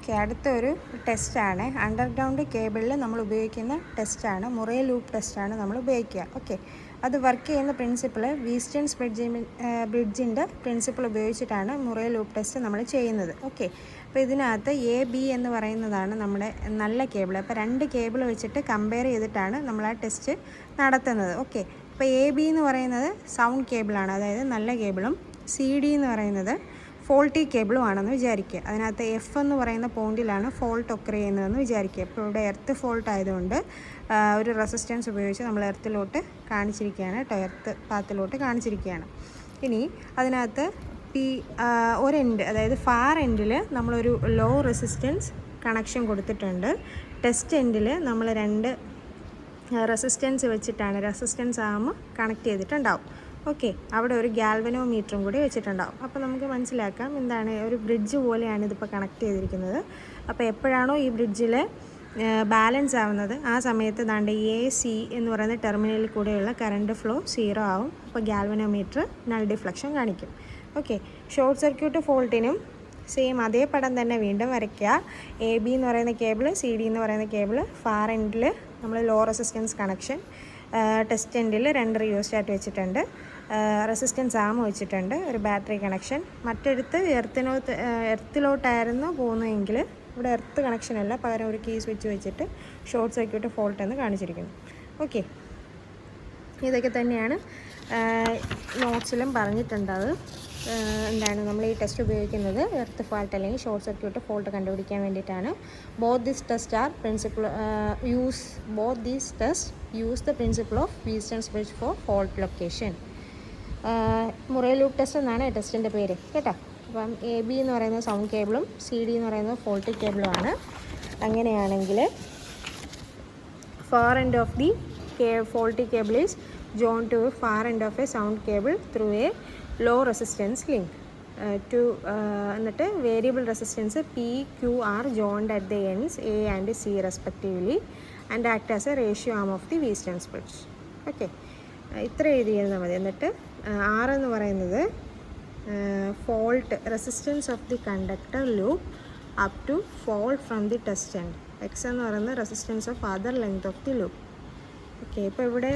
Okay, അടുത്തൊരു ടെസ്റ്റാണ്. Underground കേബിളിൽ നമ്മൾ ഉപയോഗിക്കുന്ന ടെസ്റ്റാണ്. മുറേ ലൂപ്പ് ടെസ്റ്റാണ് നമ്മൾ ഉപയോഗിക്കുക. ഓക്കെ, അത് വർക്ക് ചെയ്യുന്ന പ്രിൻസിപ്പിൾ വീസ്റ്റേൺസ് ബ്രിഡ്ജിൻ്റെ പ്രിൻസിപ്പിൾ ഉപയോഗിച്ചിട്ടാണ് മുറേ ലൂപ്പ് ടെസ്റ്റ് നമ്മൾ ചെയ്യുന്നത്. ഓക്കെ, അപ്പോൾ ഇതിനകത്ത് എ ബി എന്ന് പറയുന്നതാണ് നമ്മുടെ നല്ല കേബിൾ. അപ്പോൾ 2 കേബിൾ വെച്ചിട്ട് കമ്പയർ ചെയ്തിട്ടാണ് നമ്മൾ ആ ടെസ്റ്റ് നടത്തുന്നത്. ഓക്കെ, അപ്പോൾ എ ബി എന്ന് പറയുന്നത് സൗണ്ട് കേബിളാണ്, അതായത് നല്ല കേബിളും. സി ഡി എന്ന് പറയുന്നത് ഫോൾട്ടി കേബിളും ആണെന്ന് വിചാരിക്കുക. അതിനകത്ത് എഫ് എന്ന് പറയുന്ന പോയിന്റിലാണ് ഫോൾട്ട് ഒക്കർ ചെയ്യുന്നതെന്ന് വിചാരിക്കുക. ഇപ്പോൾ ഇവിടെ എർത്ത് ഫോൾട്ട് ആയതുകൊണ്ട് ഒരു റെസിസ്റ്റൻസ് ഉപയോഗിച്ച് നമ്മൾ എർത്തിലോട്ട് കാണിച്ചിരിക്കുകയാണ് കേട്ടോ, എർത്ത് പാത്തിലോട്ട് കാണിച്ചിരിക്കുകയാണ്. ഇനി അതിനകത്ത് ഒരു എൻഡ്, അതായത് ഫാർ എൻഡിൽ നമ്മളൊരു ലോ റെസിസ്റ്റൻസ് കണക്ഷൻ കൊടുത്തിട്ടുണ്ട്. ടെസ്റ്റ് എൻഡിൽ നമ്മൾ 2 റെസിസ്റ്റൻസ് വെച്ചിട്ടാണ്, റെസിസ്റ്റൻസ് ആം കണക്ട് ചെയ്തിട്ടുണ്ടാവും. ഓക്കെ, അവിടെ ഒരു ഗാൽവനോമീറ്ററും കൂടി വെച്ചിട്ടുണ്ടാവും. അപ്പോൾ നമുക്ക് മനസ്സിലാക്കാം എന്താണ്, ഒരു ബ്രിഡ്ജ് പോലെയാണ് ഇതിപ്പോൾ കണക്ട് ചെയ്തിരിക്കുന്നത്. അപ്പോൾ എപ്പോഴാണോ ഈ ബ്രിഡ്ജിൽ ബാലൻസ് ആവുന്നത് ആ സമയത്ത് ദാണ്ട് എ സി എന്ന് പറയുന്ന ടെർമിനലിൽ കൂടെയുള്ള കറണ്ട് ഫ്ലോ 0 ആവും. അപ്പോൾ ഗാൽവനോമീറ്റർ നൾ ഡിഫ്ലക്ഷൻ കാണിക്കും. ഓക്കെ, ഷോർട്ട് സർക്യൂട്ട് ഫോൾട്ടിനും സെയിം അതേ പടം തന്നെ വീണ്ടും വരയ്ക്കുക. എ ബി എന്ന് പറയുന്ന കേബിൾ, സി ഡി എന്ന് പറയുന്ന കേബിൾ, ഫാർ എൻഡിൽ നമ്മൾ ലോ റെസിസ്റ്റൻസ് കണക്ഷൻ, ടെസ്റ്റ് എൻഡിൽ 2 റിയോസ്റ്റാറ്റ് വെച്ചിട്ടുണ്ട്, റെസിസ്റ്റൻസ് ആം വെച്ചിട്ടുണ്ട്, ഒരു ബാറ്ററി കണക്ഷൻ. മറ്റെടുത്ത് എർത്തിലോട്ടായിരുന്നു പോകുന്നതെങ്കിൽ ഇവിടെ എർത്ത് കണക്ഷൻ അല്ല, പകരം ഒരു കീ സ്വിച്ച് വെച്ചിട്ട് ഷോർട്ട് സർക്യൂട്ട് ഫോൾട്ട് എന്ന് കാണിച്ചിരിക്കുന്നു. ഓക്കെ, ഇതൊക്കെ തന്നെയാണ് നോട്ട്സിലും പറഞ്ഞിട്ടുണ്ടത്. എന്താണ് നമ്മൾ ഈ ടെസ്റ്റ് ഉപയോഗിക്കുന്നത്, എർത്ത് ഫാൾട്ട് അല്ലെങ്കിൽ ഷോർട്ട് സർക്യൂട്ട് ഫോൾട്ട് കണ്ടുപിടിക്കാൻ വേണ്ടിയിട്ടാണ്. Both these test use the principle of Wheatstone's bridge for fault location. Murray loop test എന്നാണ് ടെസ്റ്റിൻ്റെ പേര് കേട്ടോ. അപ്പം എ ബി എന്ന് പറയുന്നത് സൗണ്ട് കേബിളും സി ഡി എന്ന് പറയുന്നത് ഫോൾട്ട് കേബിളുമാണ്. അങ്ങനെയാണെങ്കിൽ far end of the faulty cable is joined to far end of a sound cable through a low resistance link എന്നിട്ട് variable resistance P Q R joined at the ends A and C respectively and act as a ratio arm of the Weisstein's bridge. Okay, ഇത്ര എഴുതിയിരുന്നാൽ മതി. എന്നിട്ട് R എന്ന് പറയുന്നത് fault resistance of the conductor loop up to fault from the test end. X എന്ന് പറയുന്നത് resistance of other length of the loop. Okay, ഇപ്പോൾ ഇവിടെ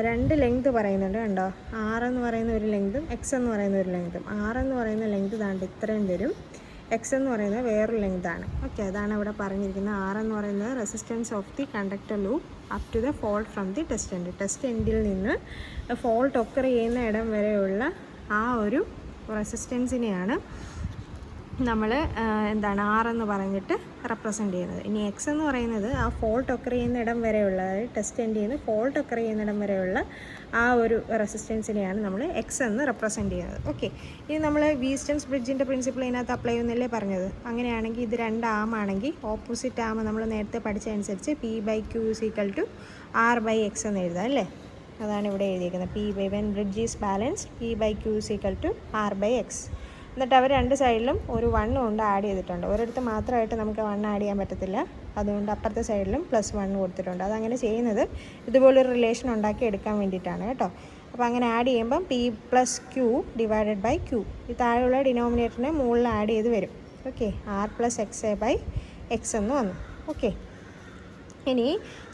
2 ലെങ്ത് പറയുന്നുണ്ട് കണ്ടോ. ആർ എന്ന് പറയുന്ന ഒരു ലെങ്തും എക്സ് എന്ന് പറയുന്ന ഒരു ലെങ്തും. ആർ എന്ന് പറയുന്ന ലെങ്ത് താണ്ട് ഇത്രയും വരും, എക്സ് എന്ന് പറയുന്നത് വേറൊരു ലെങ്താണ്. ഓക്കെ, അതാണ് ഇവിടെ പറഞ്ഞിരിക്കുന്നത്. ആർ എന്ന് പറയുന്നത് resistance of the conductor loop up to the fault from the test end. Test എൻഡിൽ നിന്ന് ഫോൾട്ട് ഒക്കർ ചെയ്യുന്ന ഇടം വരെയുള്ള ആ ഒരു റെസിസ്റ്റൻസിനെയാണ് നമ്മൾ എന്താണ് ആർ എന്ന് പറഞ്ഞിട്ട് റെപ്രസെൻ്റ് ചെയ്യുന്നത്. ഇനി എക്സ് എന്ന് പറയുന്നത് ആ ഫോൾട്ട് ഒക്കർ ചെയ്യുന്ന ഇടം വരെയുള്ള, അതായത് ടെസ്റ്റ് എൻഡിൽ നിന്ന് ഫോൾട്ട് ഒക്കർ ചെയ്യുന്ന ഇടം വരെയുള്ള ആ ഒരു റെസിസ്റ്റൻസിനെയാണ് നമ്മൾ എക്സ് എന്ന് റെപ്രസെൻ്റ് ചെയ്യുന്നത്. ഓക്കെ, ഇനി നമ്മൾ വീസ്റ്റേൺസ് ബ്രിഡ്ജിൻ്റെ പ്രിൻസിപ്പിൾ ഇതിനകത്ത് അപ്ലൈ ചെയ്യുന്നല്ലേ പറഞ്ഞത്. അങ്ങനെയാണെങ്കിൽ ഇത് 2 ആം ആണെങ്കിൽ ഓപ്പോസിറ്റ് ആം നമ്മൾ നേരത്തെ പഠിച്ചതനുസരിച്ച് P by Q is equal to R by X എന്ന് എഴുതാം അല്ലേ. അതാണ് ഇവിടെ എഴുതിയിരിക്കുന്നത്. P by when bridge is balanced P by Q is equal to R by X. എന്നിട്ട് അവർ 2 സൈഡിലും ഒരു 1 കൊണ്ട് ആഡ് ചെയ്തിട്ടുണ്ട്. ഒരിടത്ത് മാത്രമായിട്ട് നമുക്ക് 1 ആഡ് ചെയ്യാൻ പറ്റത്തില്ല, അതുകൊണ്ട് അപ്പുറത്തെ സൈഡിലും +1 കൊടുത്തിട്ടുണ്ട്. അതങ്ങനെ ചെയ്യുന്നത് ഇതുപോലൊരു റിലേഷൻ ഉണ്ടാക്കി എടുക്കാൻ വേണ്ടിയിട്ടാണ് കേട്ടോ. അപ്പോൾ അങ്ങനെ ആഡ് ചെയ്യുമ്പം P plus Q divided by Q, ഈ താഴെയുള്ള ഡിനോമിനേറ്ററിനെ മുകളിൽ ആഡ് ചെയ്ത് വരും. Okay, R plus X by X എന്ന് വന്നു. ഓക്കെ, ഇനി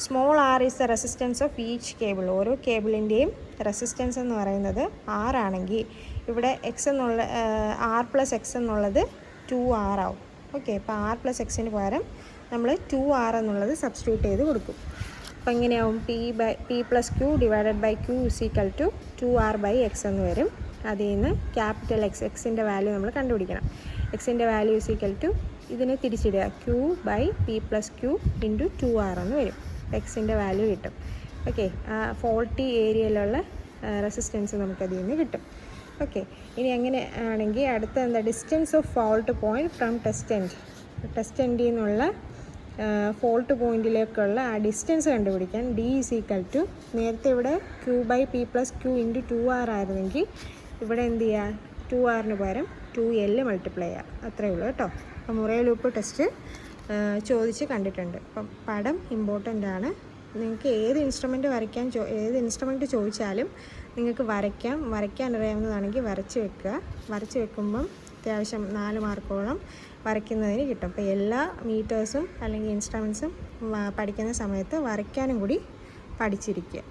small R is the resistance of each cable. ഓരോ കേബിളിൻ്റെയും റെസിസ്റ്റൻസ് എന്ന് പറയുന്നത് ആർ ആണെങ്കിൽ ഇവിടെ എക്സ് എന്നുള്ള ആർ പ്ലസ് എക്സ് എന്നുള്ളത് 2R ആവും. ഓക്കെ, അപ്പോൾ ആർ പ്ലസ് എക്സിന് പകരം നമ്മൾ 2R എന്നുള്ളത് സബ്സ്റ്റിറ്റ്യൂട്ട് ചെയ്ത് കൊടുക്കും. അപ്പോൾ എങ്ങനെയാവും, P plus Q divided by Q is equal to 2R by X എന്ന് വരും. അതിൽ നിന്ന് ക്യാപിറ്റൽ എക്സിൻ്റെ വാല്യൂ നമ്മൾ കണ്ടുപിടിക്കണം. എക്സിൻ്റെ വാല്യൂ ഇസ് ഈക്വൽ ടു ഇതിനെ തിരിച്ചിടുക, Q by P plus Q into 2R എന്ന് വരും. എക്സിൻ്റെ വാല്യൂ കിട്ടും. ഓക്കെ, ഫോൾട്ടി ഏരിയയിലുള്ള റെസിസ്റ്റൻസ് നമുക്കതിൽ നിന്ന് കിട്ടും. ഓക്കെ, ഇനി അങ്ങനെ ആണെങ്കിൽ അടുത്ത എന്താ, distance of fault point from test end. Test എൻഡിൽ നിന്നുള്ള ഫോൾട്ട് പോയിൻറ്റിലേക്കുള്ള ആ ഡിസ്റ്റൻസ് കണ്ടുപിടിക്കാൻ ഡി ഈസ് ഈക്വൽ ടു, നേരത്തെ ഇവിടെ Q by P plus Q into 2R ആയിരുന്നെങ്കിൽ ഇവിടെ എന്ത് ചെയ്യുക, 2Rന് പകരം 2L മൾട്ടിപ്ലൈ ചെയ്യുക. അത്രയേ ഉള്ളൂ കേട്ടോ. അപ്പോൾ മുറേ ലൂപ്പ് ടെസ്റ്റ് ചോദിച്ച് കണ്ടിട്ടുണ്ട്. അപ്പം പടം ഇമ്പോർട്ടൻ്റ് ആണ്. നിങ്ങൾക്ക് ഏത് ഇൻസ്ട്രുമെൻറ്റ് ചോദിച്ചാലും നിങ്ങൾക്ക് വരയ്ക്കാൻ അറിയാവുന്നതാണെങ്കിൽ വരച്ച് വെക്കുക. വരച്ച് വെക്കുമ്പം അത്യാവശ്യം 4 മാർക്കോളം വരയ്ക്കുന്നതിന് കിട്ടും. അപ്പോൾ എല്ലാ മീറ്റേഴ്സും അല്ലെങ്കിൽ ഇൻസ്ട്രുമെൻസും പഠിക്കുന്ന സമയത്ത് വരയ്ക്കാനും കൂടി പഠിച്ചിരിക്കുക.